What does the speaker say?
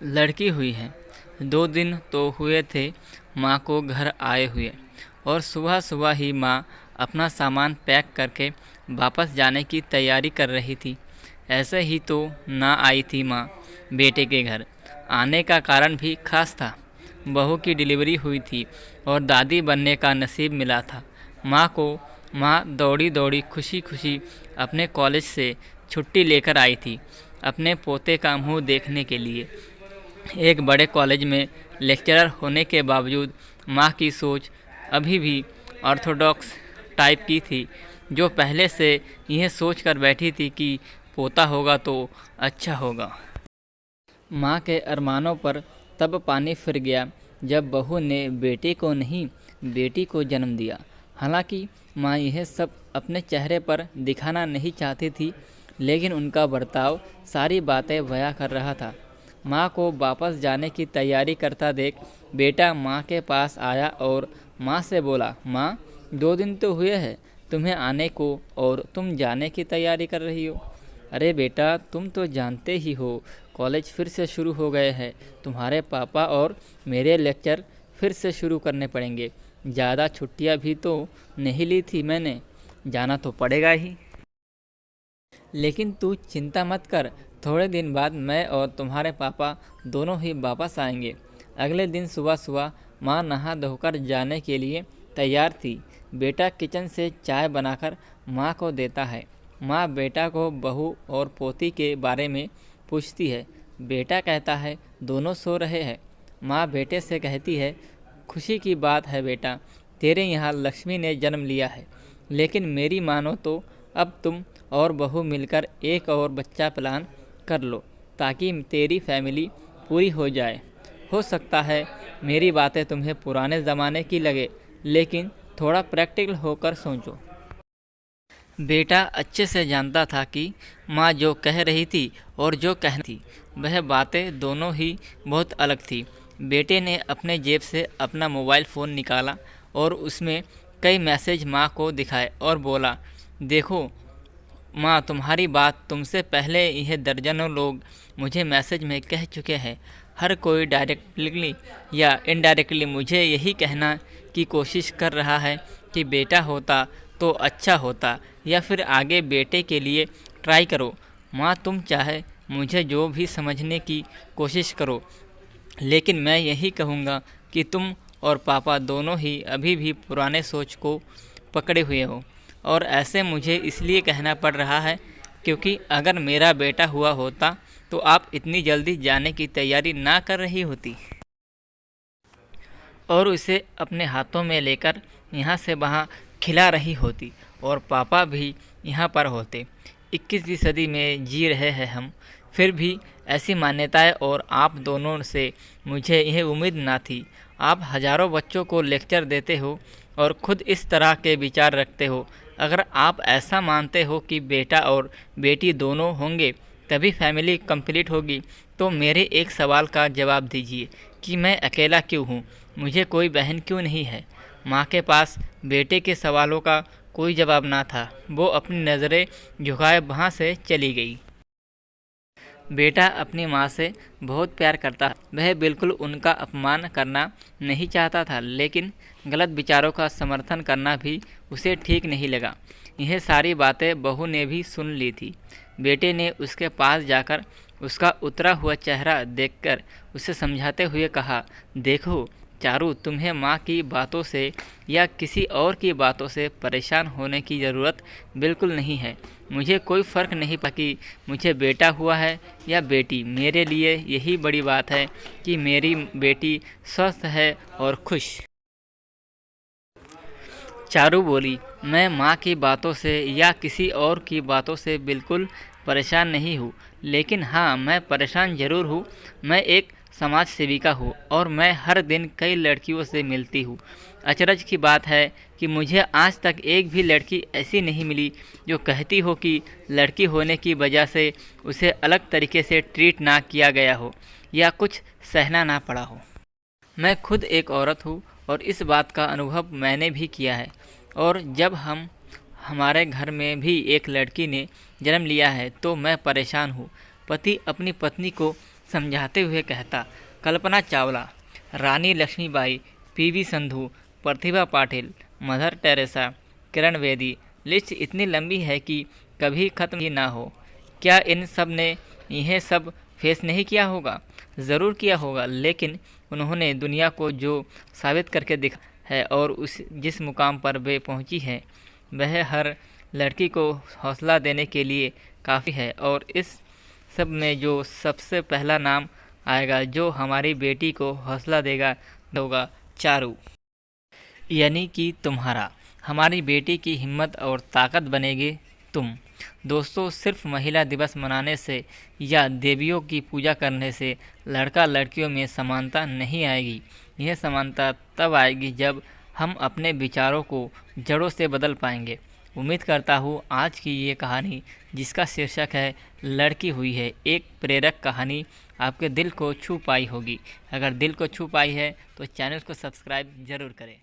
लड़की हुई है। 2 दिन तो हुए थे माँ को घर आए हुए, और सुबह सुबह ही माँ अपना सामान पैक करके वापस जाने की तैयारी कर रही थी। ऐसे ही तो ना आई थी माँ बेटे के घर। आने का कारण भी खास था। बहू की डिलीवरी हुई थी और दादी बनने का नसीब मिला था। माँ दौड़ी दौड़ी खुशी खुशी अपने कॉलेज से छुट्टी लेकर आई थी, अपने पोते का मुंह देखने के लिए। एक बड़े कॉलेज में लेक्चरर होने के बावजूद माँ की सोच अभी भी ऑर्थोडॉक्स टाइप की थी, जो पहले से यह सोच कर बैठी थी कि पोता होगा तो अच्छा होगा। माँ के अरमानों पर तब पानी फिर गया जब बहू ने बेटे को नहीं, बेटी को जन्म दिया। हालांकि माँ यह सब अपने चेहरे पर दिखाना नहीं चाहती थी, लेकिन उनका बर्ताव सारी बातें बयां कर रहा था। माँ को वापस जाने की तैयारी करता देख बेटा माँ के पास आया और माँ से बोला, माँ 2 दिन तो हुए हैं तुम्हें आने को और तुम जाने की तैयारी कर रही हो। अरे बेटा, तुम तो जानते ही हो कॉलेज फिर से शुरू हो गए हैं। तुम्हारे पापा और मेरे लेक्चर फिर से शुरू करने पड़ेंगे। ज़्यादा छुट्टियां भी तो नहीं ली थी मैंने, जाना तो पड़ेगा ही। लेकिन तू चिंता मत कर, थोड़े दिन बाद मैं और तुम्हारे पापा दोनों ही वापस आएंगे। अगले दिन सुबह सुबह माँ नहा धोकर जाने के लिए तैयार थी। बेटा किचन से चाय बनाकर माँ को देता है। माँ बेटा को बहू और पोती के बारे में पूछती है। बेटा कहता है दोनों सो रहे हैं। माँ बेटे से कहती है, खुशी की बात है बेटा, तेरे यहाँ लक्ष्मी ने जन्म लिया है। लेकिन मेरी मानो तो अब तुम और बहू मिलकर एक और बच्चा प्लान कर लो, ताकि तेरी फैमिली पूरी हो जाए। हो सकता है मेरी बातें तुम्हें पुराने ज़माने की लगे, लेकिन थोड़ा प्रैक्टिकल होकर सोचो। बेटा अच्छे से जानता था कि माँ जो कह रही थी और जो कहनी थी, वह बातें दोनों ही बहुत अलग थी। बेटे ने अपने जेब से अपना मोबाइल फ़ोन निकाला और उसमें कई मैसेज माँ को दिखाए और बोला, देखो माँ, तुम्हारी बात तुमसे पहले यह दर्जनों लोग मुझे मैसेज में कह चुके हैं। हर कोई डायरेक्टली या इनडायरेक्टली मुझे यही कहना की कोशिश कर रहा है कि बेटा होता तो अच्छा होता, या फिर आगे बेटे के लिए ट्राई करो। माँ, तुम चाहे मुझे जो भी समझने की कोशिश करो, लेकिन मैं यही कहूँगा कि तुम और पापा दोनों ही अभी भी पुराने सोच को पकड़े हुए हो। और ऐसे मुझे इसलिए कहना पड़ रहा है क्योंकि अगर मेरा बेटा हुआ होता तो आप इतनी जल्दी जाने की तैयारी ना कर रही होती और उसे अपने हाथों में लेकर यहाँ से वहाँ खिला रही होती, और पापा भी यहाँ पर होते। 21वीं सदी में जी रहे हैं हम, फिर भी ऐसी मान्यताएं और आप दोनों से मुझे यह उम्मीद ना थी। आप हजारों बच्चों को लेक्चर देते हो और खुद इस तरह के विचार रखते हो। अगर आप ऐसा मानते हो कि बेटा और बेटी दोनों होंगे तभी फैमिली कंप्लीट होगी, तो मेरे एक सवाल का जवाब दीजिए कि मैं अकेला क्यों हूँ, मुझे कोई बहन क्यों नहीं है। माँ के पास बेटे के सवालों का कोई जवाब ना था। वो अपनी नज़रें झुकाए वहाँ से चली गई। बेटा अपनी माँ से बहुत प्यार करता है। वह बिल्कुल उनका अपमान करना नहीं चाहता था, लेकिन गलत विचारों का समर्थन करना भी उसे ठीक नहीं लगा। यह सारी बातें बहू ने भी सुन ली थी। बेटे ने उसके पास जाकर उसका उतरा हुआ चेहरा देखकर उसे समझाते हुए कहा, देखो चारू, तुम्हें माँ की बातों से या किसी और की बातों से परेशान होने की ज़रूरत बिल्कुल नहीं है। मुझे कोई फ़र्क नहीं पड़ता कि मुझे बेटा हुआ है या बेटी। मेरे लिए यही बड़ी बात है कि मेरी बेटी स्वस्थ है और खुश। चारू बोली, मैं माँ की बातों से या किसी और की बातों से बिल्कुल परेशान नहीं हूँ, लेकिन हाँ, मैं परेशान ज़रूर हूँ। मैं एक समाज सेविका हूँ और मैं हर दिन कई लड़कियों से मिलती हूँ। अचरज की बात है कि मुझे आज तक एक भी लड़की ऐसी नहीं मिली जो कहती हो कि लड़की होने की वजह से उसे अलग तरीके से ट्रीट ना किया गया हो या कुछ सहना ना पड़ा हो। मैं खुद एक औरत हूँ और इस बात का अनुभव मैंने भी किया है। और जब हमारे घर में भी एक लड़की ने जन्म लिया है तो मैं परेशान हूँ। पति अपनी पत्नी को समझाते हुए कहता, कल्पना चावला, रानी Lakshmibai, PV Sandhu, Pratibha Patil, mother Teresa, Kiran Bedi, list इतनी लंबी है कि कभी खत्म ही ना हो। क्या इन सब ने यह सब फेस नहीं किया होगा? ज़रूर किया होगा, लेकिन उन्होंने दुनिया को जो साबित करके दिखा है और उस जिस मुकाम पर वे पहुंची हैं, वह हर लड़की को हौसला देने के लिए काफ़ी है। और इस सब में जो सबसे पहला नाम आएगा जो हमारी बेटी को हौसला देगा, होगा चारू, यानी कि तुम्हारा। हमारी बेटी की हिम्मत और ताकत बनेगी तुम। दोस्तों, सिर्फ महिला दिवस मनाने से या देवियों की पूजा करने से लड़का लड़कियों में समानता नहीं आएगी। यह समानता तब आएगी जब हम अपने विचारों को जड़ों से बदल पाएंगे। उम्मीद करता हूँ आज की ये कहानी, जिसका शीर्षक है लड़की हुई है, एक प्रेरक कहानी आपके दिल को छू पाई होगी। अगर दिल को छू पाई है तो चैनल को सब्सक्राइब ज़रूर करें।